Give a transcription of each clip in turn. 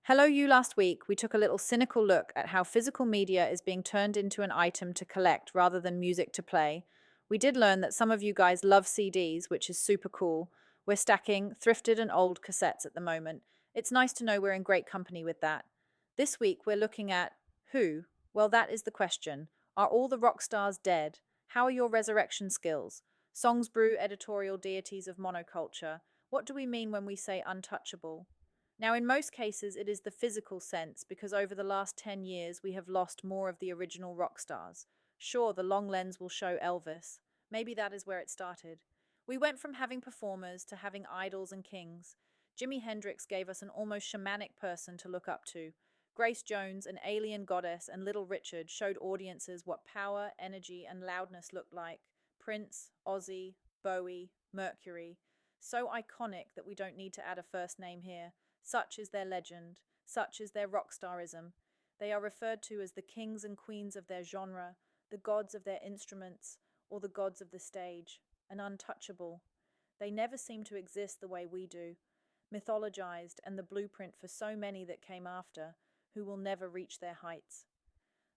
Hello, you. Last week, we took a little cynical look at how physical media is being turned into an item to collect rather than music to play. We did learn that some of you guys love CDs, which is super cool. We're stacking thrifted and old cassettes at the moment. It's nice to know we're in great company with that. This week, we're looking at who? Well, that is the question. Are all the rock stars dead? How are your resurrection skills? Songs brew editorial deities of monoculture. What do we mean when we say untouchable? Now, in most cases, it is the physical sense because over the last 10 years, we have lost more of the original rock stars. Sure, the long lens will show Elvis. Maybe that is where it started. We went from having performers to having idols and kings. Jimi Hendrix gave us an almost shamanic person to look up to. Grace Jones, an alien goddess, and Little Richard showed audiences what power, energy, and loudness looked like. Prince, Ozzy, Bowie, Mercury. So iconic that we don't need to add a first name here. Such is their legend, such is their rock starism. They are referred to as the kings and queens of their genre, the gods of their instruments, or the gods of the stage, an untouchable. They never seem to exist the way we do, mythologized and the blueprint for so many that came after, who will never reach their heights.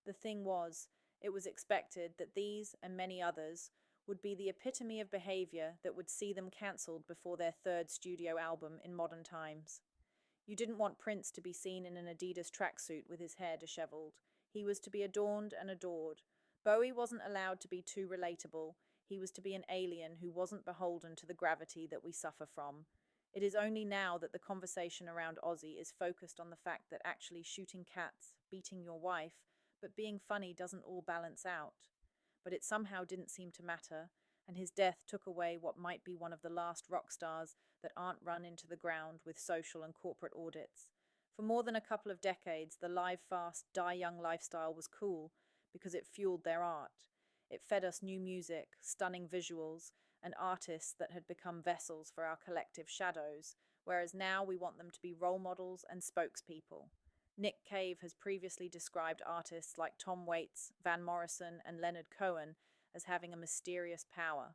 The thing was, it was expected that these and many others would be the epitome of behavior that would see them cancelled before their third studio album in modern times. You didn't want Prince to be seen in an Adidas tracksuit with his hair disheveled. He was to be adorned and adored. Bowie wasn't allowed to be too relatable. He was to be an alien who wasn't beholden to the gravity that we suffer from. It is only now that the conversation around Ozzy is focused on the fact that actually shooting cats, beating your wife, but being funny doesn't all balance out. But it somehow didn't seem to matter, and his death took away what might be one of the last rock stars that aren't run into the ground with social and corporate audits. For more than a couple of decades, the live fast, die young lifestyle was cool because it fueled their art. It fed us new music, stunning visuals, and artists that had become vessels for our collective shadows, whereas now we want them to be role models and spokespeople. Nick Cave has previously described artists like Tom Waits, Van Morrison, and Leonard Cohen as having a mysterious power.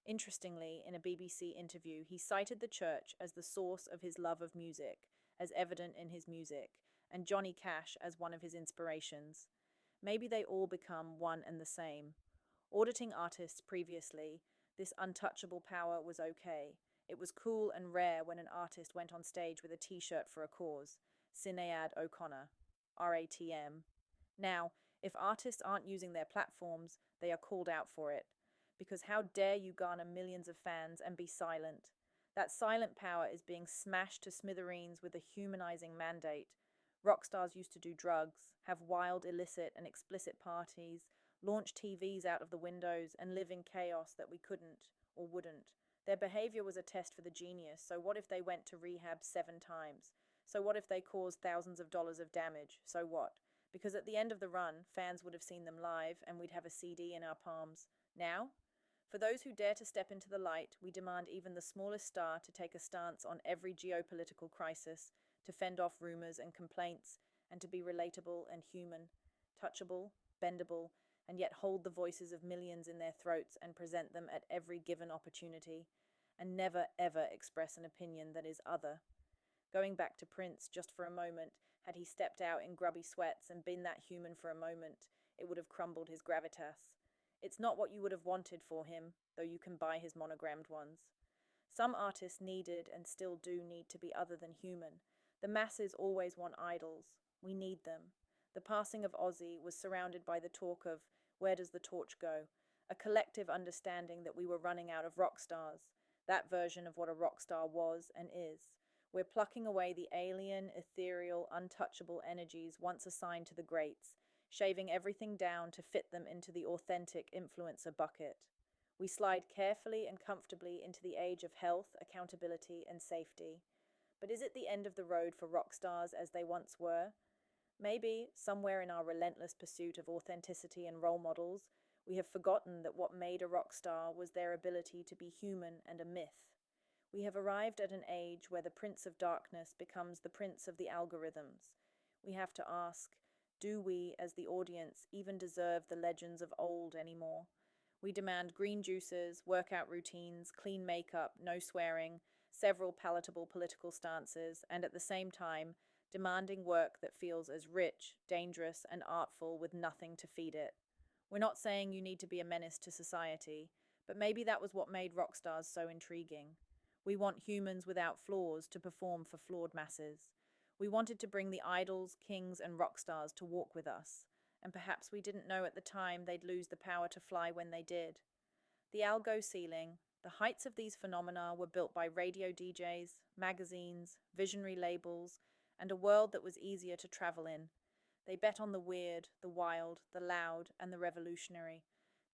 Interestingly, in a BBC interview, he cited the church as the source of his love of music, as evident in his music, and Johnny Cash as one of his inspirations. Maybe they all become one and the same. Auditing artists previously, this untouchable power was okay. It was cool and rare when an artist went on stage with a t-shirt for a cause. Sinead O'Connor, RATM. Now, if artists aren't using their platforms, they are called out for it. Because how dare you garner millions of fans and be silent? That silent power is being smashed to smithereens with a humanizing mandate. Rock stars used to do drugs, have wild, illicit, and explicit parties, launch TVs out of the windows, and live in chaos that we couldn't or wouldn't. Their behavior was a test for the genius, so what if they went to rehab 7 times? So what if they caused thousands of dollars of damage? So what? Because at the end of the run, fans would have seen them live and we'd have a CD in our palms. Now? For those who dare to step into the light, we demand even the smallest star to take a stance on every geopolitical crisis, to fend off rumors and complaints, and to be relatable and human, touchable, bendable, and yet hold the voices of millions in their throats and present them at every given opportunity, and never ever express an opinion that is other. Going back to Prince just for a moment, had he stepped out in grubby sweats and been that human for a moment, it would have crumbled his gravitas. It's not what you would have wanted for him, though you can buy his monogrammed ones. Some artists needed and still do need to be other than human. The masses always want idols. We need them. The passing of Ozzy was surrounded by the talk of where does the torch go? A collective understanding that we were running out of rock stars, that version of what a rock star was and is. We're plucking away the alien, ethereal, untouchable energies once assigned to the greats, shaving everything down to fit them into the authentic influencer bucket. We slide carefully and comfortably into the age of health, accountability, and safety. But is it the end of the road for rock stars as they once were? Maybe, somewhere in our relentless pursuit of authenticity and role models, we have forgotten that what made a rock star was their ability to be human and a myth. We have arrived at an age where the Prince of Darkness becomes the Prince of the algorithms. We have to ask, do we, as the audience, even deserve the legends of old anymore? We demand green juices, workout routines, clean makeup, no swearing, several palatable political stances, and at the same time, demanding work that feels as rich, dangerous, and artful with nothing to feed it. We're not saying you need to be a menace to society, but maybe that was what made rock stars so intriguing. We want humans without flaws to perform for flawed masses. We wanted to bring the idols, kings, and rock stars to walk with us, and perhaps we didn't know at the time they'd lose the power to fly when they did. The algo ceiling, the heights of these phenomena were built by radio DJs, magazines, visionary labels, and a world that was easier to travel in. They bet on the weird, the wild, the loud, and the revolutionary.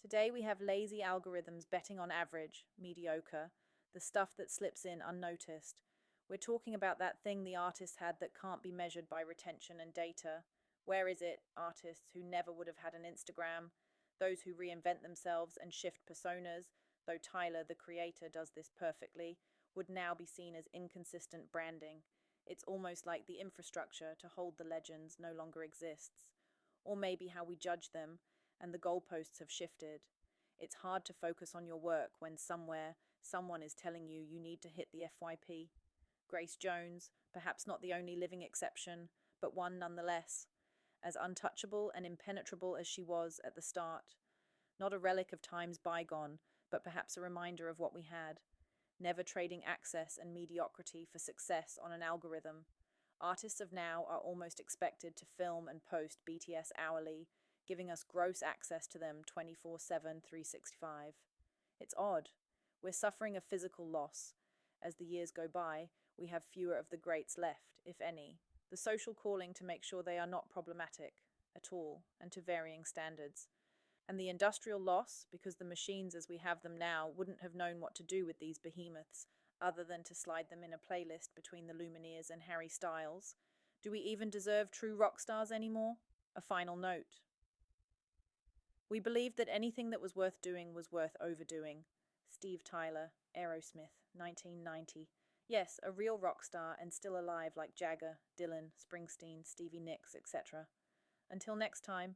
Today we have lazy algorithms betting on average, mediocre, the stuff that slips in unnoticed. We're talking about that thing the artist had that can't be measured by retention and data. Where is it, artists who never would have had an Instagram, those who reinvent themselves and shift personas, though Tyler, the creator, does this perfectly, would now be seen as inconsistent branding. It's almost like the infrastructure to hold the legends no longer exists. Or maybe how we judge them, and the goalposts have shifted. It's hard to focus on your work when somewhere someone is telling you you need to hit the FYP. Grace Jones, perhaps not the only living exception, but one nonetheless, as untouchable and impenetrable as she was at the start. Not a relic of times bygone, but perhaps a reminder of what we had. Never trading access and mediocrity for success on an algorithm. Artists of now are almost expected to film and post BTS hourly, giving us gross access to them 24/7, 365. It's odd. We're suffering a physical loss. As the years go by, we have fewer of the greats left, if any. The social calling to make sure they are not problematic at all, and to varying standards. And the industrial loss, because the machines as we have them now wouldn't have known what to do with these behemoths, other than to slide them in a playlist between the Lumineers and Harry Styles. Do we even deserve true rock stars anymore? A final note. We believed that anything that was worth doing was worth overdoing. Steve Tyler, Aerosmith, 1990. Yes, a real rock star and still alive like Jagger, Dylan, Springsteen, Stevie Nicks, etc. Until next time.